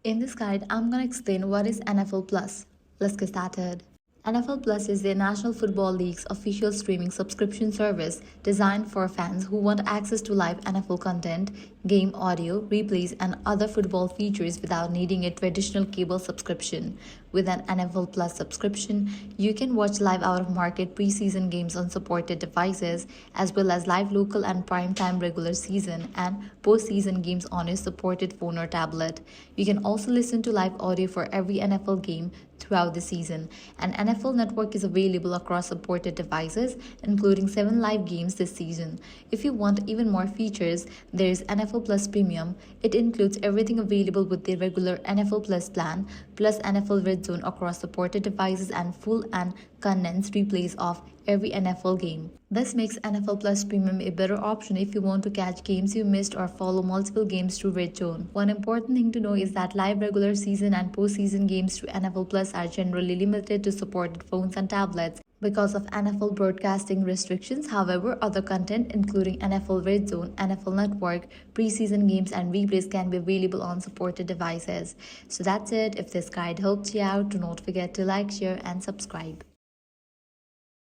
In this guide, I'm going to explain what is NFL Plus. Let's get started. NFL Plus is the National Football League's official streaming subscription service designed for fans who want access to live NFL content, game audio, replays, and other football features without needing a traditional cable subscription. With an NFL Plus subscription, you can watch live out-of-market preseason games on supported devices, as well as live local and primetime regular season and postseason games on a supported phone or tablet. You can also listen to live audio for every NFL game throughout the season. An NFL Network is available across supported devices, including 7 live games this season. If you want even more features, there is NFL Plus Premium. It includes everything available with the regular NFL Plus plan, plus NFL RedZone across supported devices and full and condensed replays of every NFL game. This makes NFL Plus Premium a better option if you want to catch games you missed or follow multiple games through RedZone. One important thing to know is that live regular season and postseason games through NFL Plus are generally limited to supported phones and tablets because of NFL broadcasting restrictions. However, other content including NFL RedZone, NFL Network, preseason games, and replays can be available on supported devices. So that's it. If this guide helped you out, do not forget to like, share, and subscribe.